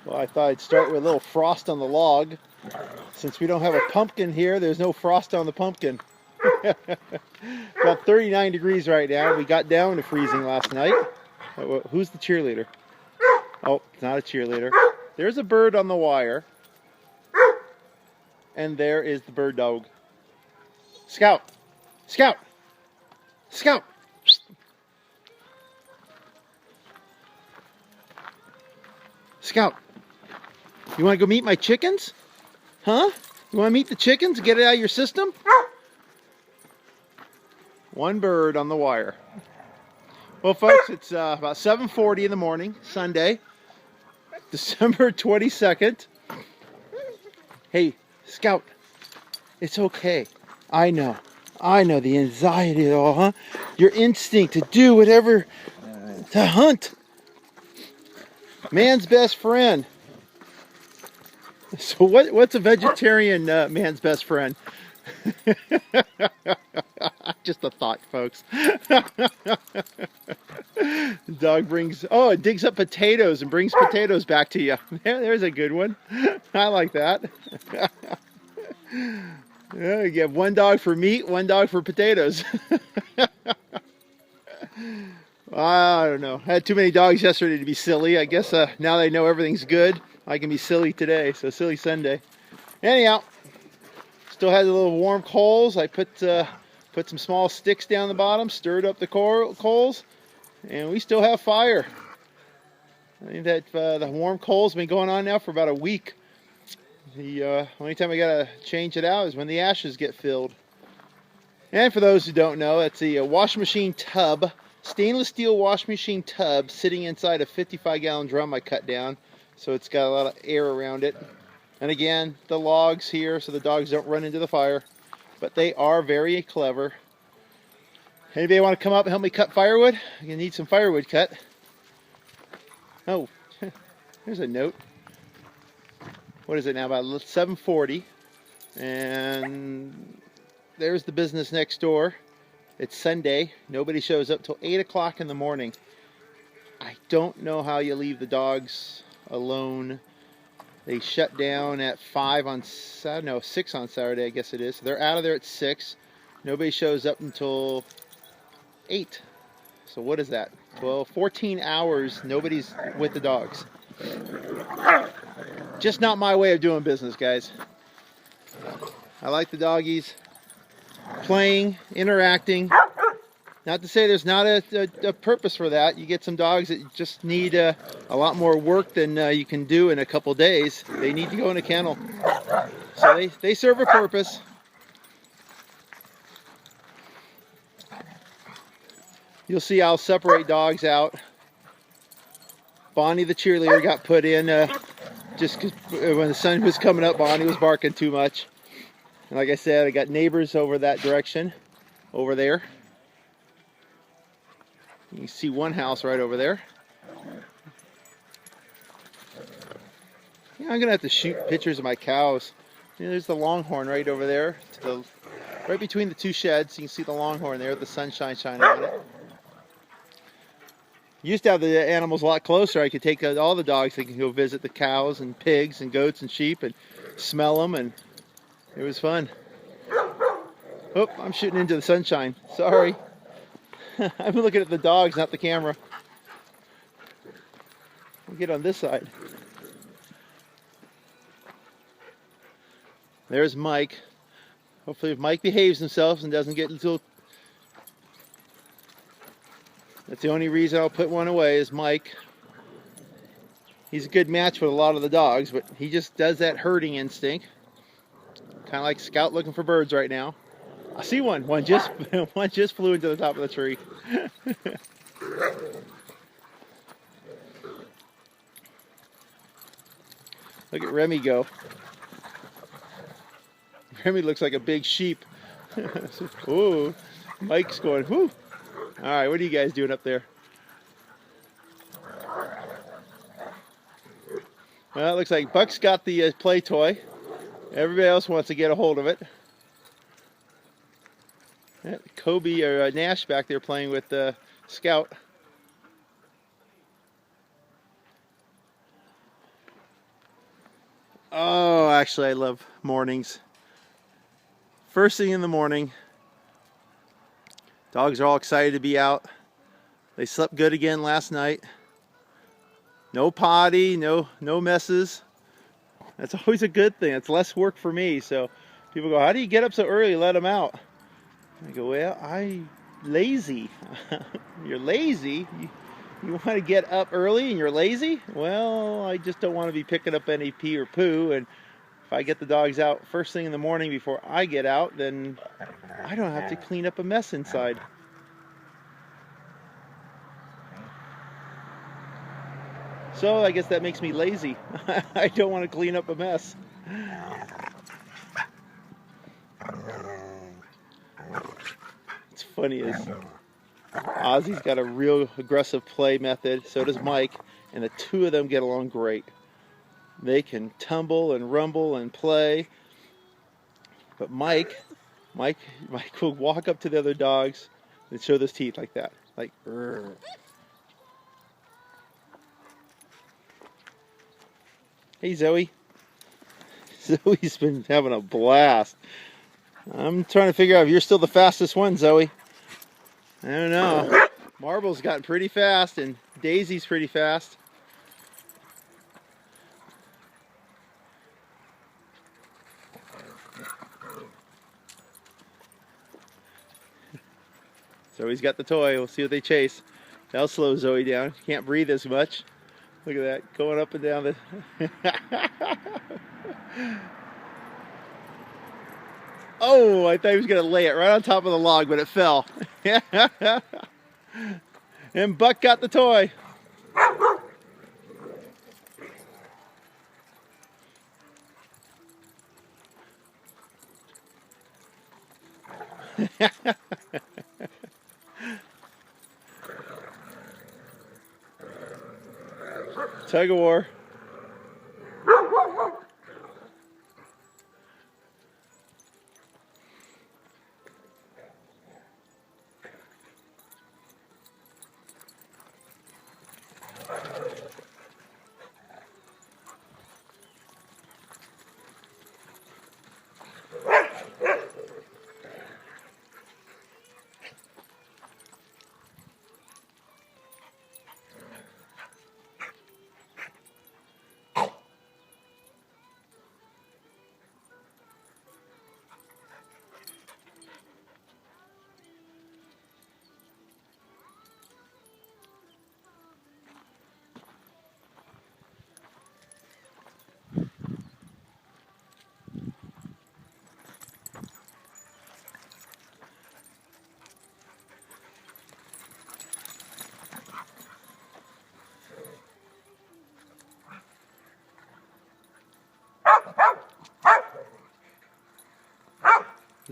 Well, I thought I'd start with a little frost on the log. Since we don't have a pumpkin here, there's no frost on the pumpkin. About 39 degrees right now. We got down to freezing last night. Who's the cheerleader? Oh, it's not a cheerleader. There's a bird on the wire. And there is the bird dog. Scout! Scout! Scout! Scout! You want to go meet my chickens? Huh? You want to meet the chickens? Get it out of your system? One bird on the wire. Well, folks, it's about 7:40 in the morning, Sunday, December 22nd. Hey, Scout, it's okay. I know the anxiety of it all, huh? Your instinct to do whatever, to hunt. Man's best friend. So what's a vegetarian man's best friend? Just a thought, folks. The dog brings, oh, it digs up potatoes and brings potatoes back to you. There's a good one. I like that. Yeah, you have one dog for meat, one dog for potatoes. I don't know. I had too many dogs yesterday to be silly. I guess now that I know everything's good, I can be silly today. So silly Sunday. Anyhow, still had the little warm coals. I put some small sticks down the bottom, stirred up the coals, and we still have fire. I think that the warm coals have been going on now for about a week. The only time I gotta change it out is when the ashes get filled. And for those who don't know, that's the washing machine tub, stainless steel washing machine tub sitting inside a 55-gallon drum I cut down, so it's got a lot of air around it. And again, the logs here so the dogs don't run into the fire, but they are very clever. Anybody want to come up and help me cut firewood? I'm gonna need some firewood cut. Oh, there's a note. What is it now? About 7:40, and there's the business next door. It's Sunday. Nobody shows up till 8 o'clock in the morning. I don't know how you leave the dogs alone. They shut down at 5 on Saturday, no, 6 on Saturday, I guess it is. So they're out of there at 6. Nobody shows up until 8. So what is that? Well, 14 hours, nobody's with the dogs. Just not my way of doing business, guys. I like the doggies playing, interacting. Not to say there's not a purpose for that. You get some dogs that just need a lot more work than you can do in a couple days. They need to go in a kennel. So they serve a purpose. You'll see I'll separate dogs out. Bonnie the cheerleader got put in just because when the sun was coming up, Bonnie was barking too much. And like I said, I got neighbors over that direction, over there. You can see one house right over there. Yeah, I'm gonna have to shoot pictures of my cows. There's the longhorn right over there, right between the two sheds. You can see the longhorn there, the sunshine shining on it. Used to have the animals a lot closer. I could take all the dogs. They can go visit the cows and pigs and goats and sheep and smell them, and it was fun. Oh, I'm shooting into the sunshine. Sorry. I'm looking at the dogs, not the camera. We'll get on this side. There's Mike. Hopefully if Mike behaves himself and doesn't get little... That's the only reason I'll put one away is Mike. He's a good match with a lot of the dogs, but he just does that herding instinct. Kind of like Scout looking for birds right now. I see one. One just flew into the top of the tree. Look at Remy go. Remy looks like a big sheep. Ooh, Mike's going, whoo. All right, what are you guys doing up there? Well, it looks like Buck's got the play toy. Everybody else wants to get a hold of it. Yeah, Kobe or Nash back there playing with Scout. Oh, actually I love mornings. First thing in the morning, dogs are all excited to be out. They slept good again last night. No potty, no messes. That's always a good thing. It's less work for me. So people go, how do you get up so early, let them out? I go, well, I'm lazy. You're lazy? You want to get up early and you're lazy? Well, I just don't want to be picking up any pee or poo. And if I get the dogs out first thing in the morning before I get out, then I don't have to clean up a mess inside. So I guess that makes me lazy. I don't want to clean up a mess. It's funny is Ozzy's got a real aggressive play method, so does Mike, and the two of them get along great. They can tumble and rumble and play, but Mike will walk up to the other dogs and show those teeth like that, like. Rrr. Hey Zoe. Zoe's been having a blast. I'm trying to figure out if you're still the fastest one, Zoe. I don't know. Marble's gotten pretty fast and Daisy's pretty fast. Zoe's got the toy. We'll see what they chase. That'll slow Zoe down. She can't breathe as much. Look at that, going up and down the... Oh, I thought he was going to lay it right on top of the log, but it fell. And Buck got the toy. Tug of war.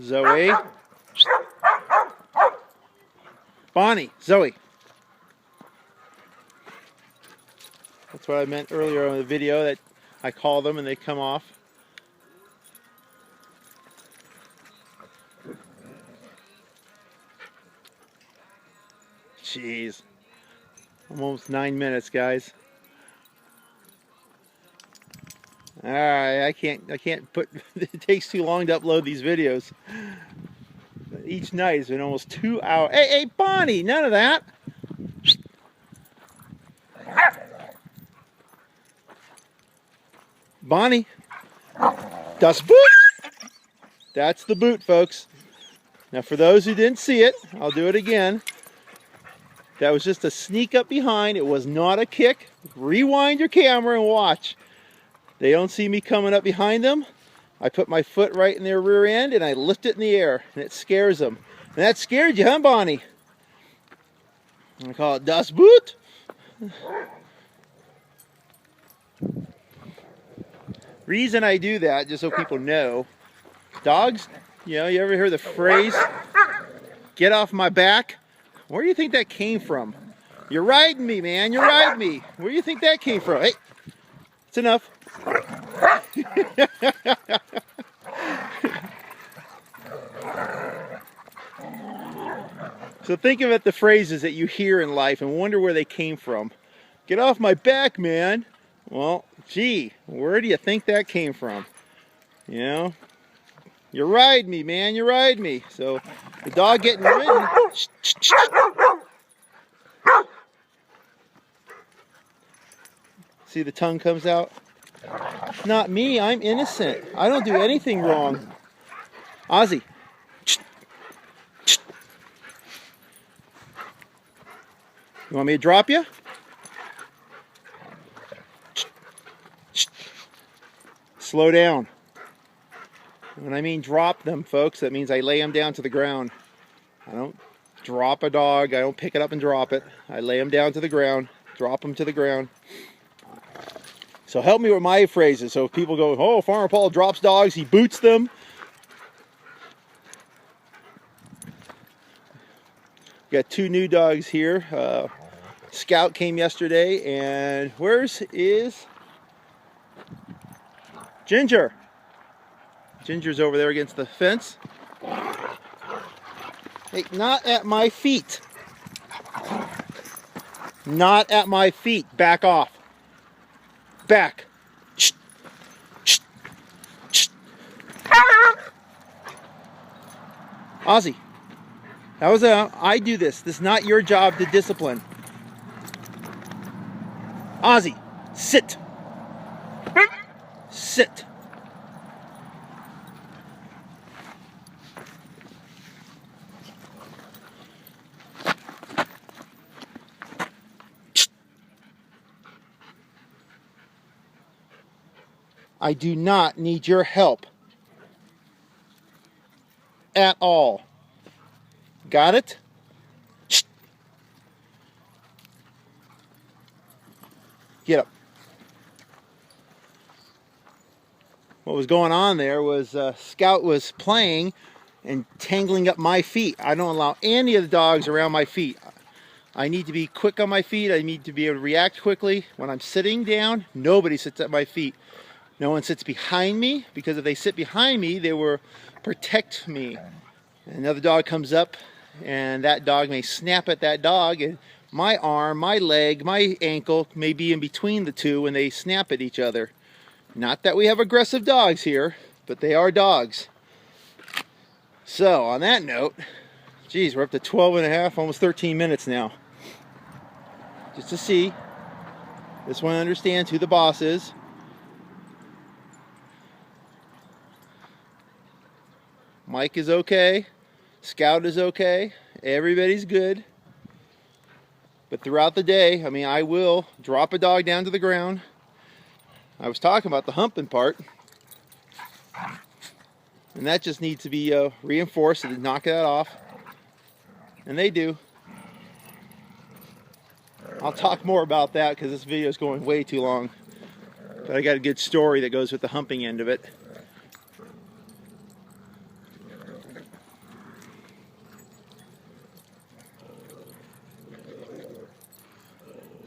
Zoe. Bonnie. Zoe. That's what I meant earlier on the video, that I call them and they come off. Jeez. Almost 9 minutes, guys. Alright, I can't put, it takes too long to upload these videos. Each night has been almost 2 hours. Hey, Bonnie, none of that. Bonnie, das Boot. That's the boot, folks. Now, for those who didn't see it, I'll do it again. That was just a sneak up behind. It was not a kick. Rewind your camera and watch. They don't see me coming up behind them. I put my foot right in their rear end and I lift it in the air and it scares them. And that scared you, huh, Bonnie? I call it Das Boot. Reason I do that, just so people know, dogs, you know, you ever hear the phrase, get off my back? Where do you think that came from? You're riding me, man, you're riding me. Where do you think that came from? Hey, it's enough. So think of it, the phrases that you hear in life and wonder where they came from. Get off my back, man. Well, gee, where do you think that came from? You know, you ride me, man, you ride me. So the dog getting ridden. See, the tongue comes out. Not me, I'm innocent. I don't do anything wrong. Ozzy. You want me to drop you? Slow down. When I mean drop them, folks, that means I lay them down to the ground. I don't drop a dog. I don't pick it up and drop it. I lay them down to the ground, drop them to the ground. So help me with my phrases. So if people go, oh, Farmer Paul drops dogs, he boots them. We got 2 new dogs here. Scout came yesterday, and where's is Ginger? Ginger's over there against the fence. Hey, not at my feet. Not at my feet. Back off. Back. Ozzy, that was I do this. This is not your job to discipline. Ozzy, sit. Sit. I do not need your help at all. Got it? Get up. What was going on there was Scout was playing and tangling up my feet. I don't allow any of the dogs around my feet. I need to be quick on my feet. I need to be able to react quickly. When I'm sitting down, nobody sits at my feet. No one sits behind me, because if they sit behind me, they will protect me. Another dog comes up, and that dog may snap at that dog, and my arm, my leg, my ankle may be in between the two when they snap at each other. Not that we have aggressive dogs here, but they are dogs. So, on that note, geez, we're up to 12 and a half, almost 13 minutes now. Just to see. This one understands who the boss is. Mike is okay. Scout is okay. Everybody's good. But throughout the day, I mean, I will drop a dog down to the ground. I was talking about the humping part. And that just needs to be reinforced to knock that off. And they do. I'll talk more about that because this video is going way too long. But I got a good story that goes with the humping end of it.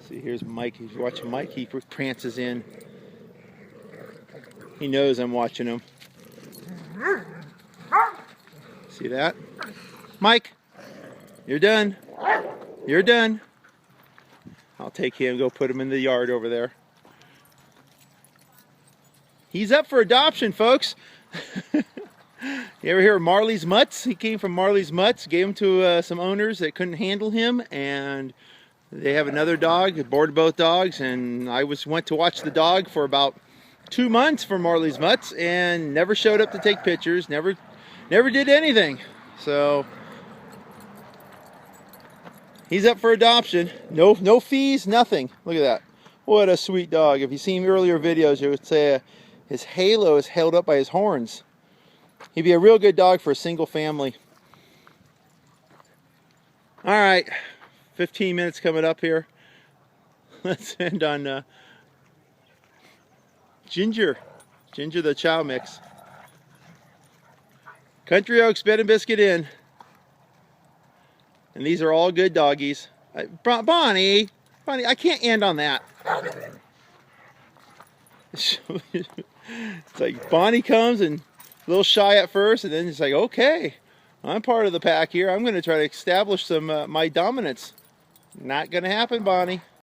See, here's Mike. He's watching Mike. He prances in. He knows I'm watching him. See that? Mike, you're done. You're done. I'll take him and go put him in the yard over there. He's up for adoption, folks. You ever hear of Marley's Mutts? He came from Marley's Mutts, gave him to some owners that couldn't handle him, and they have another dog, boarded both dogs, and I went to watch the dog for about 2 months for Marley's Mutts, and never showed up to take pictures, never did anything. So he's up for adoption. No fees, nothing. Look at that. What a sweet dog. If you've seen earlier videos, you would say his halo is held up by his horns. He'd be a real good dog for a single family. All right, 15 minutes coming up here. Let's end on Ginger the Chow Mix. Country Oaks Bed and Biscuit Inn. And these are all good doggies. Bonnie, I can't end on that. It's like Bonnie comes and a little shy at first, and then it's like, okay, I'm part of the pack here. I'm going to try to establish some my dominance. Not going to happen, Bonnie.